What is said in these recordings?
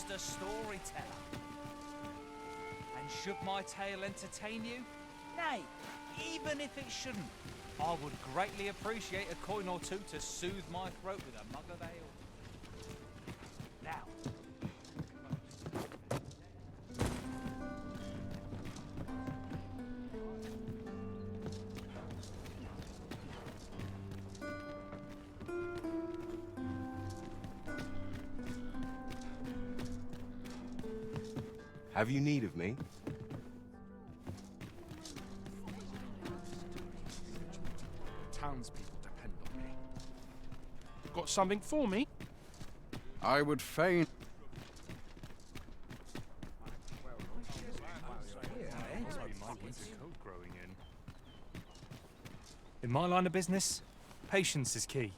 master storyteller. And should my tale entertain you? Nay, even if it shouldn't, I would greatly appreciate a coin or two to soothe my throat with a mug of ale. Now. Have you need of me? Townspeople depend on me. Got something for me? I would fain. In my line of business, patience is key.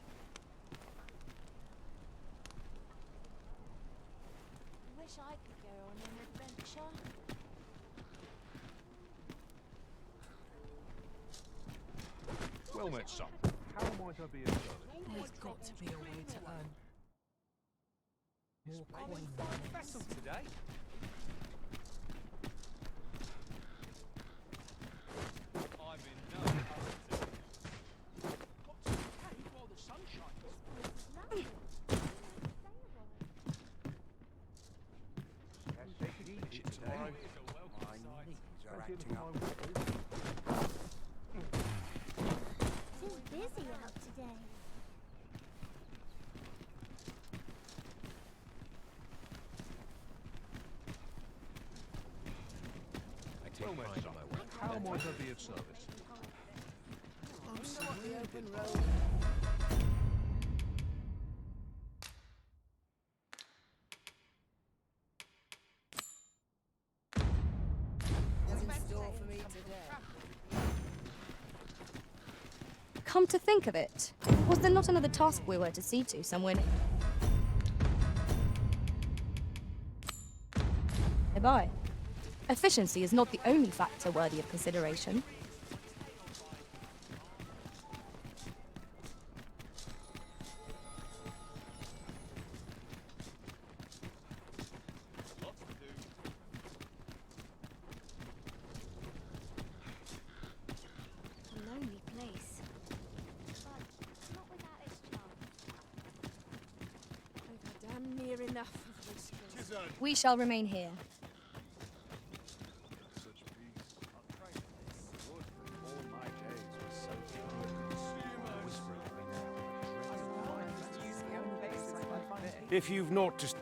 I wish I could go on an adventure. Well met, son. How might I be of service? There's got to be a way to earn more coin. Vessel today. I'm in no hurry to. Got to behave while the sun shines. Take it easy today. My knees are acting up. Seems busy out today. I take pride in my work. How might I be of service? Come to think of it, was there not another task we were to see to somewhere nearby? Efficiency is not the only factor worthy of consideration. A lonely place. But not without its charm. I've had damn near enough of this place. We shall remain here. If you've not just.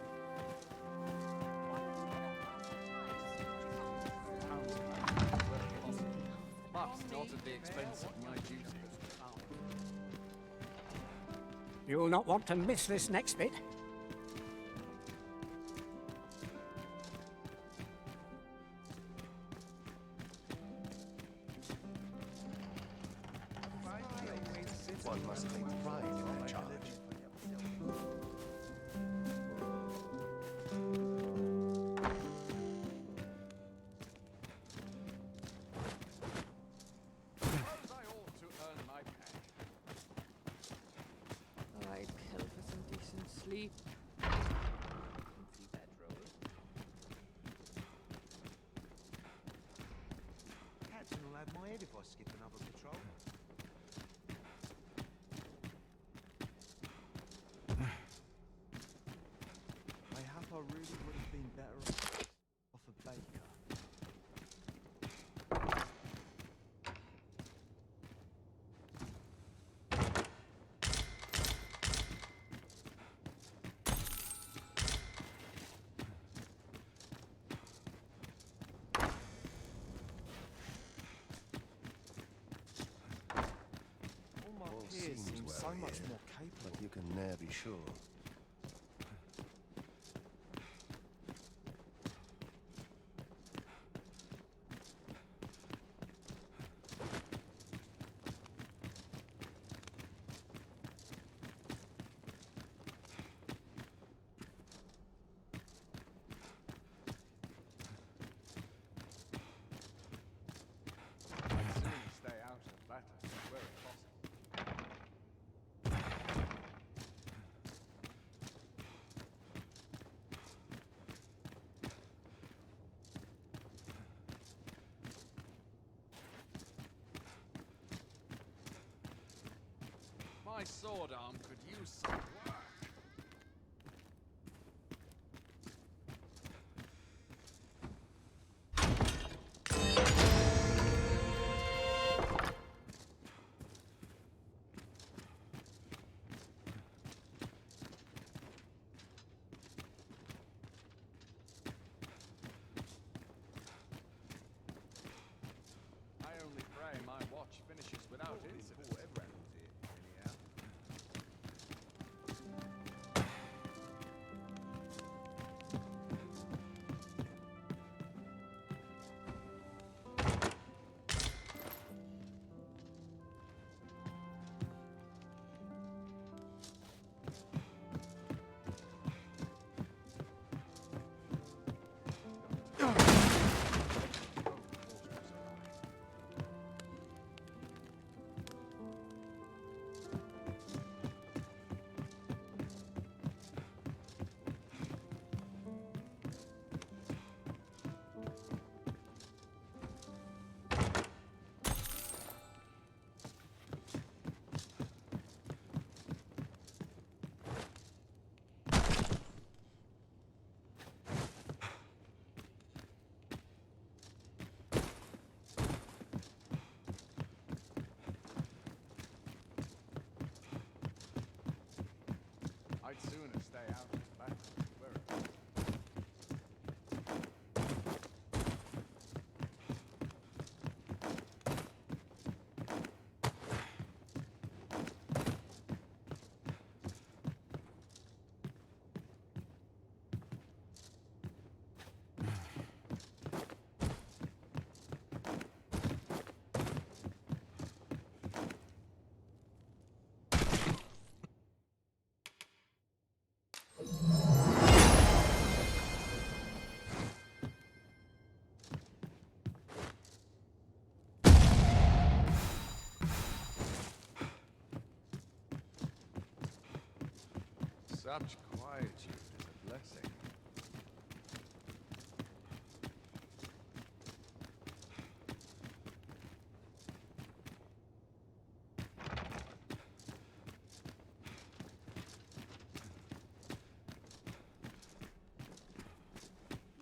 But not at the expense of my duty. You'll not want to miss this next bit. One must take pride in their charge. I'd kill for some decent sleep. Captain will have my head if I skip another patrol. Mayhap I really would have been better off a baker. All my All peers seems seem well so much here, more capable. but you can ne'er be sure. Stay out of battles where possible. My sword arm could use some work. I only pray my watch finishes without incident. I'd sooner stay out of the battle. Such quietude is a blessing.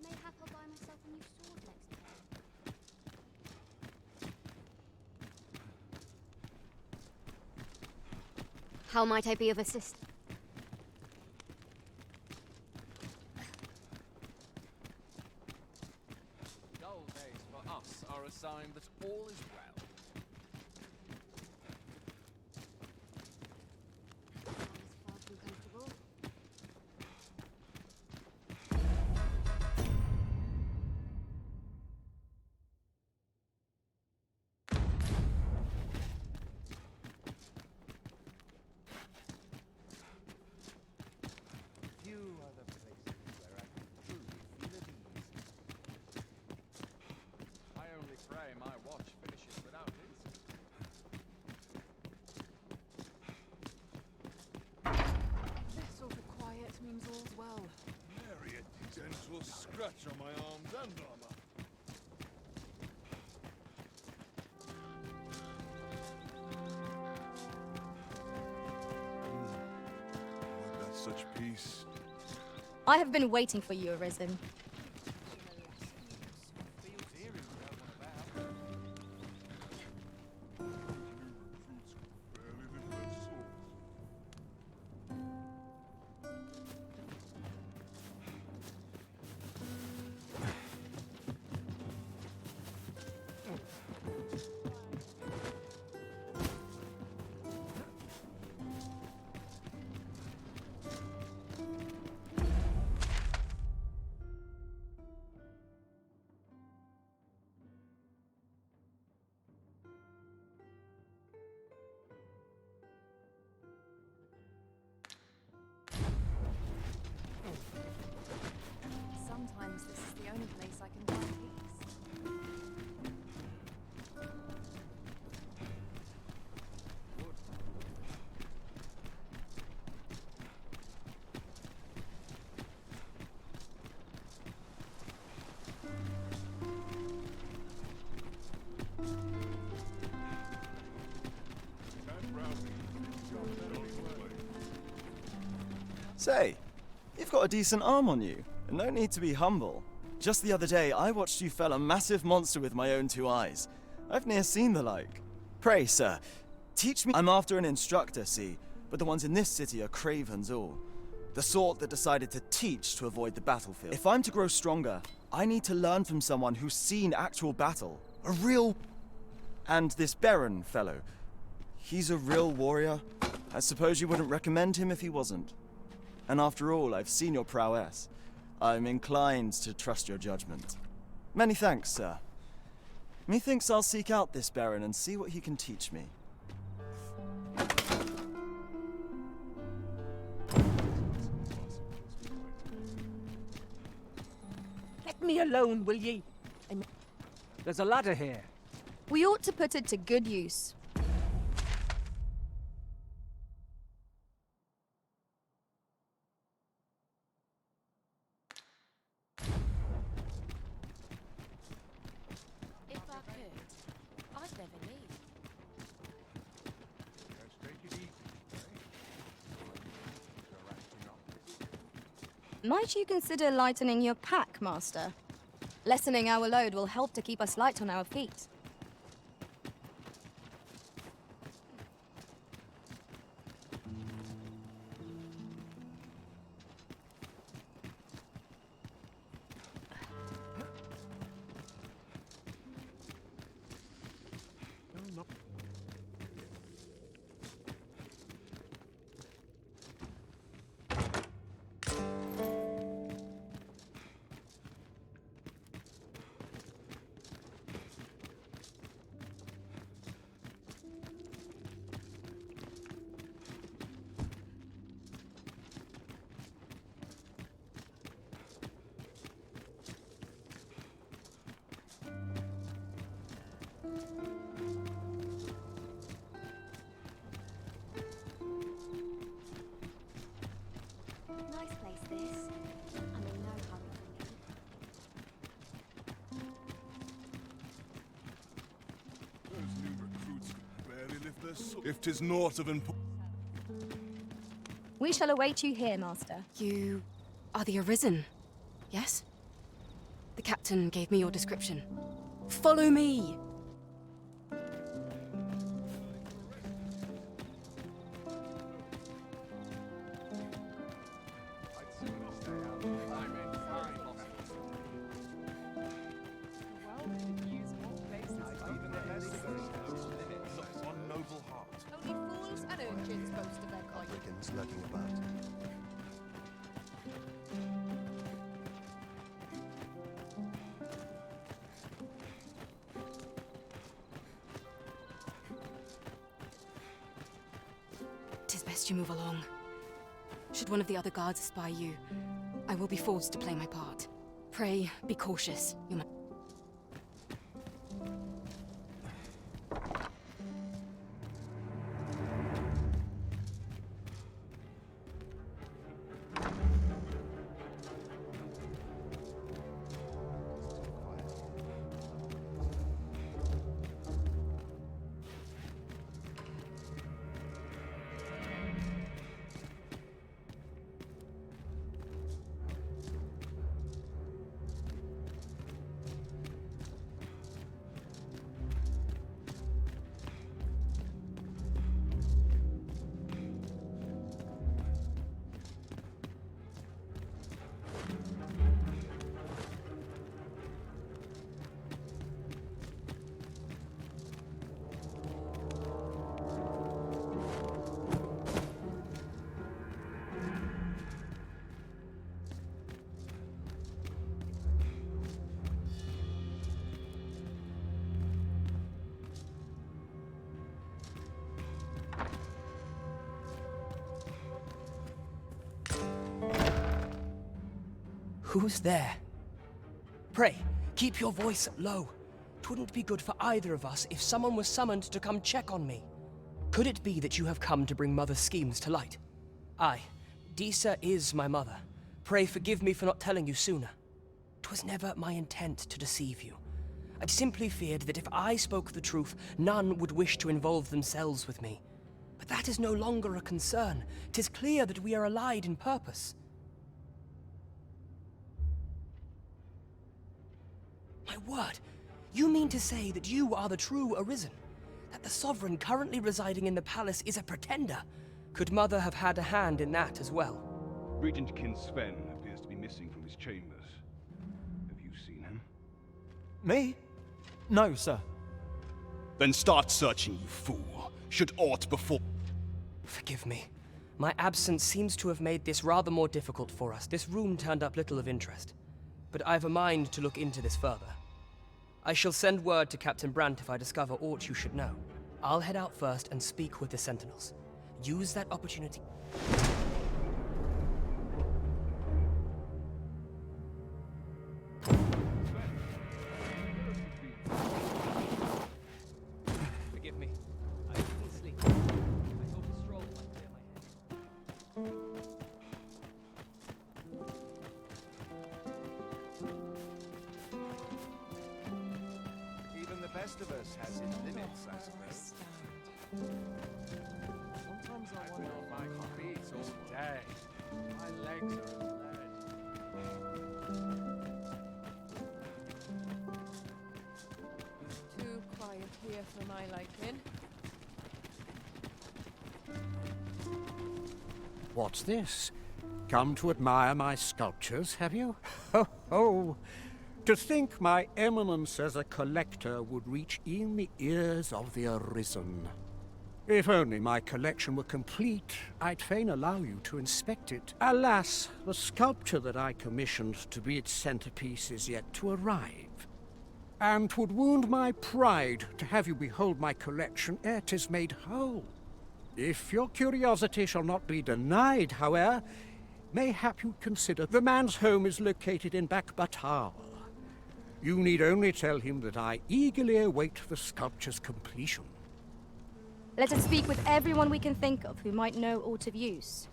Mayhap I'll buy myself a new sword next time. How might I be of assistance? Dull days for us are a sign that all is well. That is far from comfortable. Few other places where I can truly feel at ease. I only pray my watch finishes without incident. This sort of quiet means all's well. Nary a gentle scratch on my arms and armor. What got such peace? I have been waiting for you, Arisen. Feels eerie without one about. Barely the red swords. Say, you've got a decent arm on you, and no need to be humble. Just the other day, I watched you fell a massive monster with my own 2 eyes. I've ne'er seen the like. Pray, sir, teach me. I'm after an instructor, see, but the ones in this city are cravens all. The sort that decided to teach to avoid the battlefield. If I'm to grow stronger, I need to learn from someone who's seen actual battle. A real... And this Baron fellow, he's a real warrior. I suppose you wouldn't recommend him if he wasn't. And after all, I've seen your prowess. I'm inclined to trust your judgment. Many thanks, sir. Methinks I'll seek out this Baron and see what he can teach me. Let me alone, will ye? There's a ladder here. We ought to put it to good use. If I could, I'd never leave. Let's take it easy, They're acting up. Might you consider lightening your pack, Master? Lessening our load will help to keep us light on our feet. Nice place, this. I'm in no hurry to leave. Those new recruits barely lift their if 'tis naught of We shall await you here, Master. You are the Arisen, yes? The captain gave me your description. Follow me! one noble heart. Only fools and urchins boast of their kind. Africans lurking about. Tis best you move along. Should one of the other guards spy you, I will be forced to play my part. Pray, be cautious. You might... Who's there? Pray, keep your voice low. 'Twouldn't be good for either of us if someone was summoned to come check on me. Could it be that you have come to bring Mother's schemes to light? Aye, Disa is my mother. Pray forgive me for not telling you sooner. 'Twas never my intent to deceive you. I'd simply feared that if I spoke the truth, none would wish to involve themselves with me. But that is no longer a concern. 'Tis clear that we are allied in purpose. My word! You mean to say that you are the true Arisen? That the Sovereign currently residing in the palace is a pretender? Could Mother have had a hand in that as well? Regent King Sven appears to be missing from his chambers. Have you seen him? Me? No, sir. Then start searching, you fool. Should aught befall... Forgive me. My absence seems to have made this rather more difficult for us. This room turned up little of interest. But I've a mind to look into this further. I shall send word to Captain Brandt if I discover aught you should know. I'll head out first and speak with the Sentinels. Use that opportunity. Forgive me. I didn't sleep. I thought a stroll might clear my head. Even the best of us has its limits, I suppose. Sometimes I wonder if I can beat all day. My legs are as lead. Too quiet here for my liking. What's this? Come to admire my sculptures, have you? Ho ho! To think my eminence as a collector would reach in the ears of the Arisen. If only my collection were complete, I'd fain allow you to inspect it. Alas, the sculpture that I commissioned to be its centerpiece is yet to arrive. And 'twould wound my pride to have you behold my collection ere 'tis made whole. If your curiosity shall not be denied, however, mayhap you'd consider the man's home is located in Bakbatar. You need only tell him that I eagerly await the sculpture's completion. Let us speak with everyone we can think of who might know aught of use.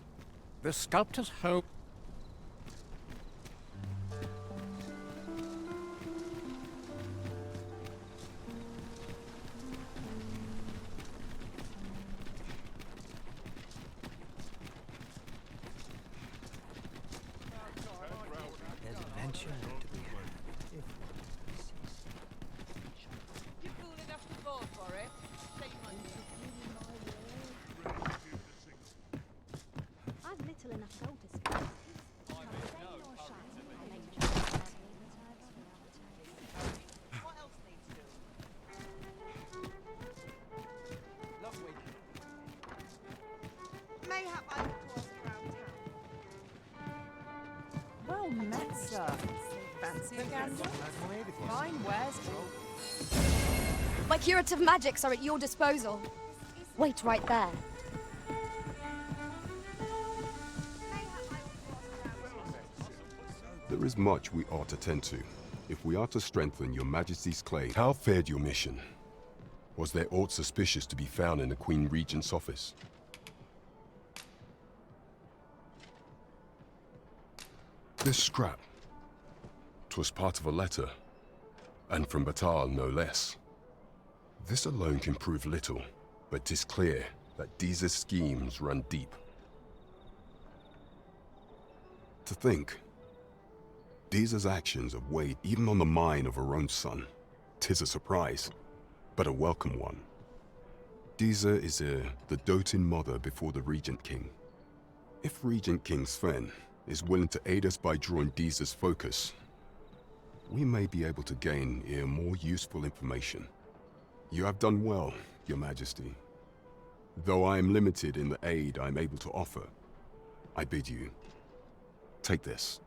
The sculptor's home... There's adventure to be had. You're fool enough to fall for it. Shame on you. I've little enough gold to spend. What else needs doing? Lovely. Mayhap I could ask around town. Well met, sir. Fancy a gander? Fine wares, My curative magics are at your disposal. Wait right there. There is much we ought to tend to, if we are to strengthen your Majesty's claim. How fared your mission? Was there aught suspicious to be found in the Queen Regent's office? This scrap. 'Twas part of a letter, and from Batal no less. This alone can prove little, but 'tis clear that Deeza's schemes run deep. To think, Deeza's actions have weighed even on the mind of her own son. 'Tis a surprise, but a welcome one. Deeza is the doting mother before the Regent King. If Regent King Sven is willing to aid us by drawing Deeza's focus, we may be able to gain more useful information. You have done well, Your Majesty. Though I am limited in the aid I am able to offer, I bid you, take this.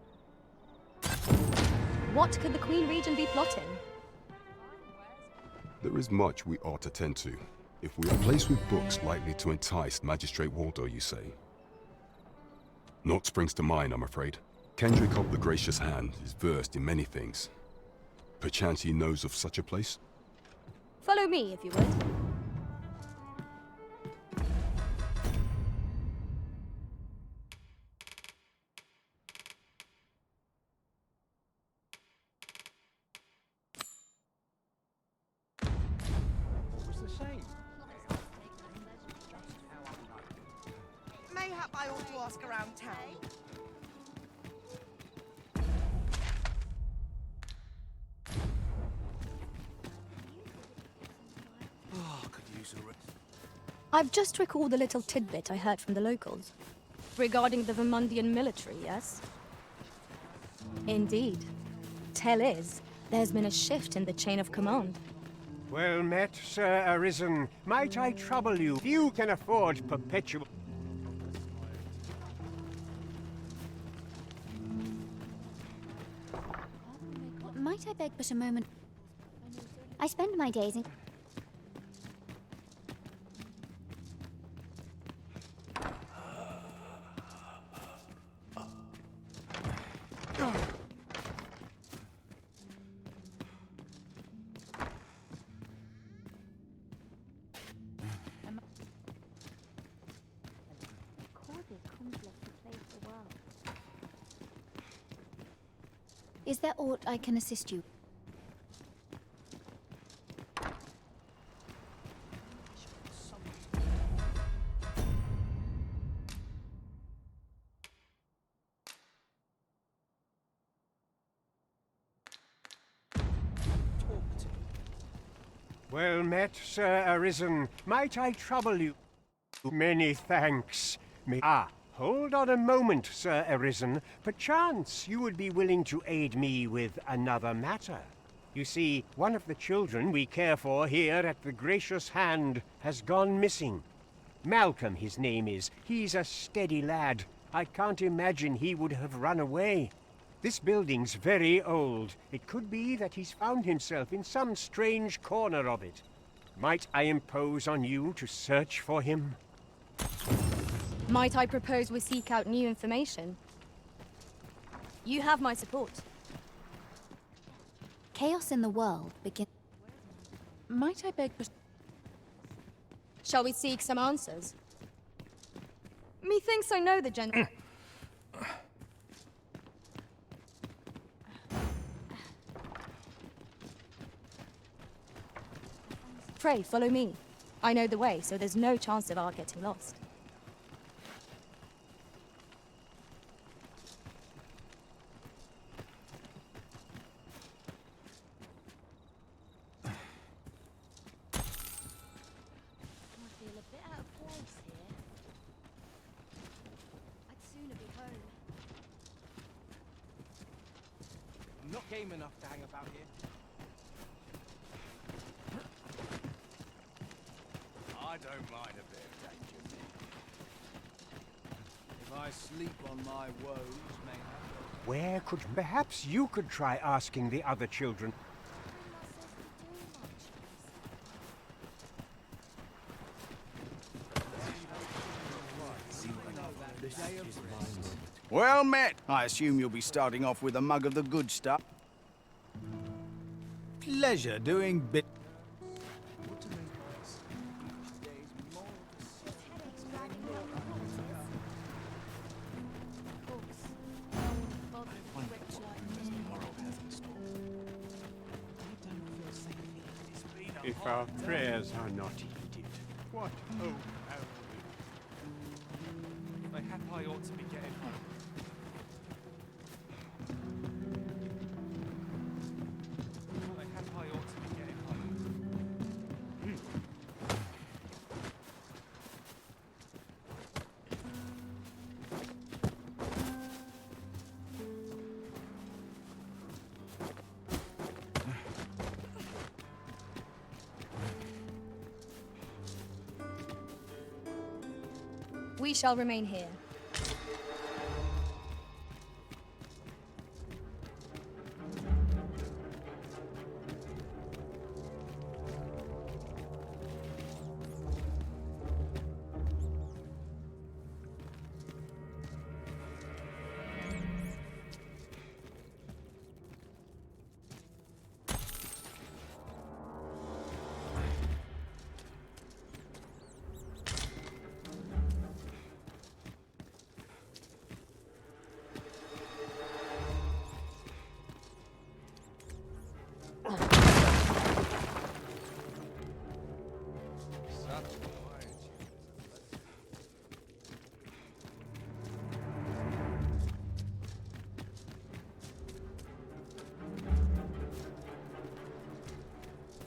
What could the Queen Regent be plotting? There is much we ought to tend to, if we are placed with books likely to entice Magistrate Waldo, you say. Naught springs to mind, I'm afraid. Kendrick of the Gracious Hand is versed in many things. Perchance he knows of such a place? Follow me, if you would. What was the shame? ask around town. Oh, could use a I've just recalled a little tidbit I heard from the locals. Regarding the Vermundian military, yes? Indeed. Tell is, there's been a shift in the chain of command. Well met, Sir Arisen. Might I trouble you? You can afford perpetual... Might I beg but a moment? I spend my days in... Is there aught I can assist you? Well met, Sir Arisen. Might I trouble you? Many thanks. Hold on a moment, Sir Arisen. Perchance you would be willing to aid me with another matter. You see, one of the children we care for here at the Gracious Hand has gone missing. Malcolm, his name is. He's a steady lad. I can't imagine he would have run away. This building's very old. It could be that he's found himself in some strange corner of it. Might I impose on you to search for him? Might I propose we seek out new information? You have my support. Chaos in the world begins... Might I beg but... Shall we seek some answers? Methinks I know the general... Pray, follow me. I know the way, so there's no chance of our getting lost. I'm not game enough to hang about here. I don't mind a bit of danger. If I sleep on my woes, mayhap. Where could... Perhaps you could try asking the other children. Well met. I assume you'll be starting off with a mug of the good stuff. Pleasure doing bit. If our prayers are not heeded, what hope have we? Mayhap I ought to be getting home. Mayhap I ought to be getting home. We shall remain here.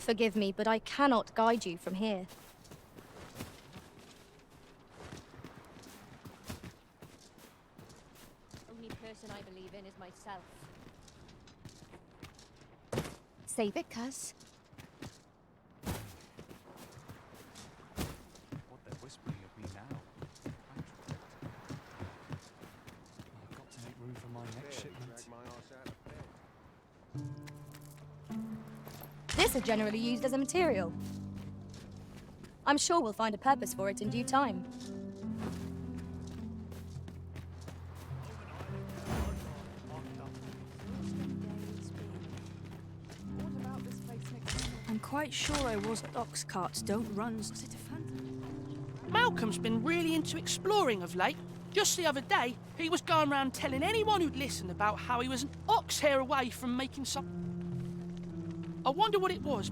forgive me, but I cannot guide you from here. Only person I believe in is myself. Save it, cuz. What they're whispering of me now. I've got to make room for my next shipment. This is generally used as a material. I'm sure we'll find a purpose for it in due time. I'm quite sure I was that ox carts don't run. Was it a phantom? Malcolm's been really into exploring of late. Just the other day, he was going around telling anyone who'd listen about how he was an ox hair away from making some... I wonder what it was.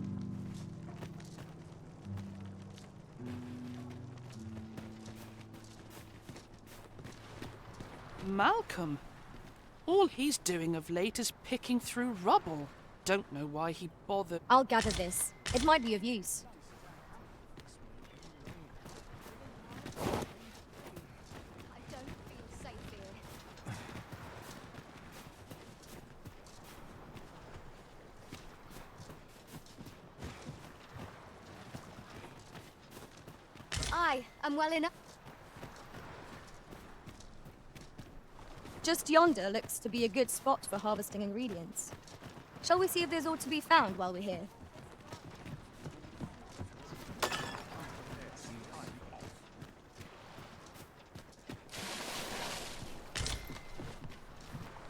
Malcolm? All he's doing of late is picking through rubble. Don't know why he bothered. I'll gather this. It might be of use. I don't feel safe here. I am well enough. Just yonder looks to be a good spot for harvesting ingredients. Shall we see if there's aught to be found while we're here?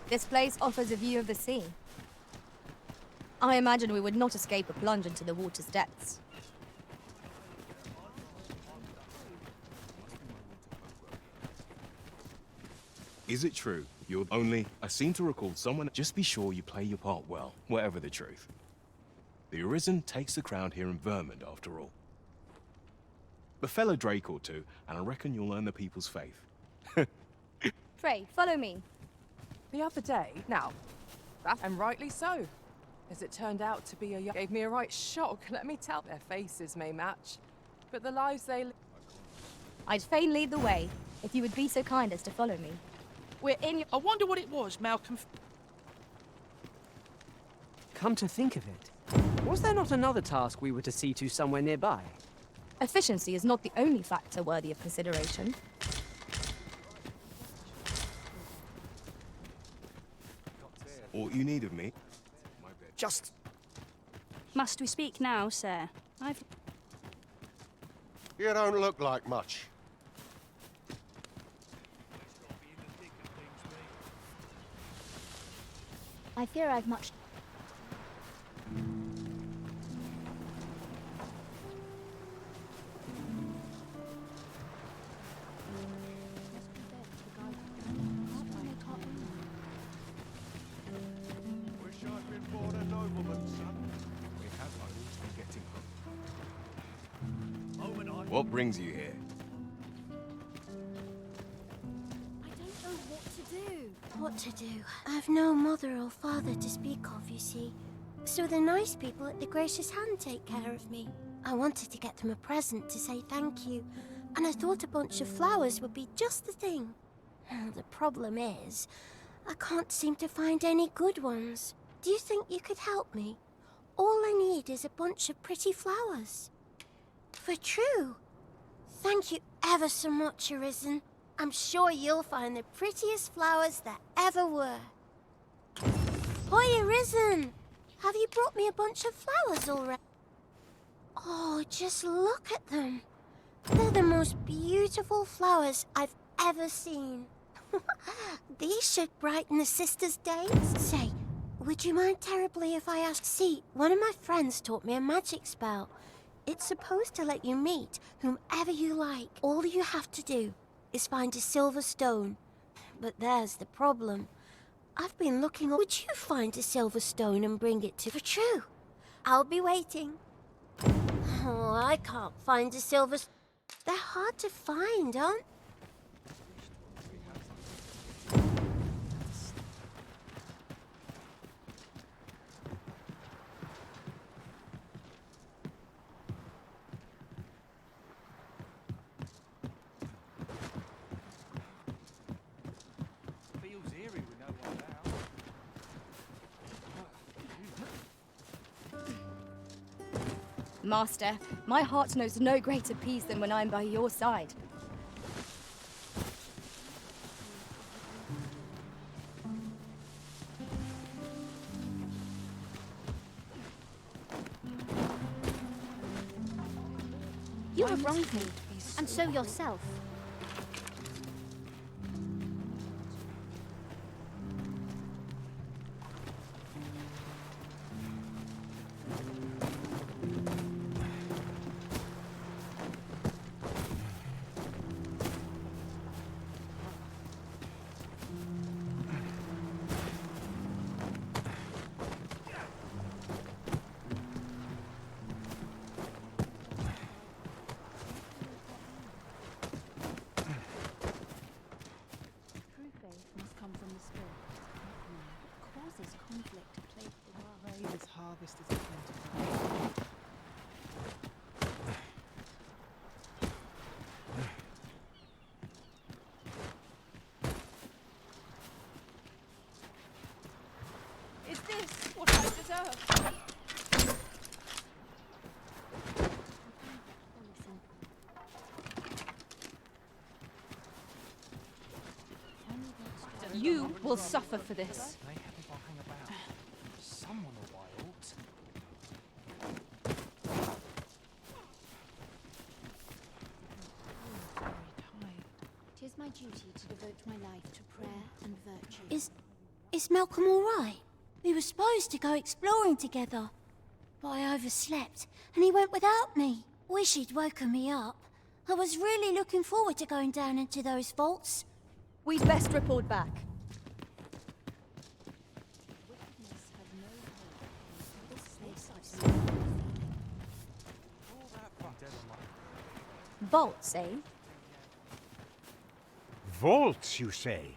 This place offers a view of the sea. I imagine we would not escape a plunge into the water's depths. Is it true? You're only... I seem to recall someone... Just be sure you play your part well, whatever the truth. The Arisen takes the crown here in Vermund, after all. A fellow Drake or two, and I reckon you'll earn the people's faith. Pray, follow me. The other day, now, and rightly so, as it turned out to be gave me a right shock, let me tell. Their faces may match, but the lives they live... I'd fain lead the way, if you would be so kind as to follow me. We're in your... I wonder what it was, Malcolm. Come to think of it, was there not another task we were to see to somewhere nearby? Efficiency is not the only factor worthy of consideration. All you need of me? Just... Must we speak now, sir? You don't look like much. I fear I've much... Wish I'd been born a nobleman, son. We have always been getting home. What brings you here? What to do? I've no mother or father to speak of, you see. So the nice people at the Gracious Hand take care of me. I wanted to get them a present to say thank you, and I thought a bunch of flowers would be just the thing. The problem is, I can't seem to find any good ones. Do you think you could help me? All I need is a bunch of pretty flowers. For true. Thank you ever so much, Arisen. I'm sure you'll find the prettiest flowers that ever were. Hoy, Arisen! Have you brought me a bunch of flowers already? Oh, just look at them. They're the most beautiful flowers I've ever seen. These should brighten the sisters' days. Say, would you mind terribly if I asked? See, one of my friends taught me a magic spell. It's supposed to let you meet whomever you like. All you have to do is find a silver stone. But there's the problem. I've been looking... Would you find a silver stone and bring it to... For true. I'll be waiting. Oh, I can't find a silver... They're hard to find, aren't... Master, my heart knows no greater peace than when I'm by your side. You have wronged me, and so yourself. Must come from the spirit. What causes conflict to plague the world? This harvest is plentiful. Is this what I deserve? You will suffer for this. They have if I hang about. Someone will buy alt. Tis my duty to devote my life to prayer and virtue. Is Malcolm all right? We were supposed to go exploring together. But I overslept, and he went without me. Wish he'd woken me up. I was really looking forward to going down into those vaults. We'd best report back. Vaults, eh? Vaults, you say?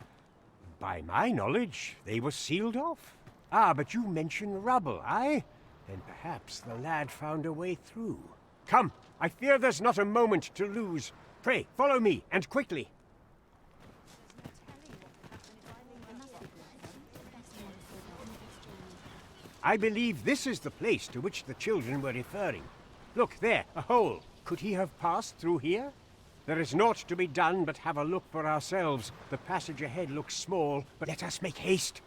By my knowledge, they were sealed off. Ah, but you mention rubble, aye? Then perhaps the lad found a way through. Come, I fear there's not a moment to lose. Pray, follow me, and quickly. I believe this is the place to which the children were referring. Look there, a hole. Could he have passed through here? There is naught to be done but have a look for ourselves. The passage ahead looks small, but let us make haste.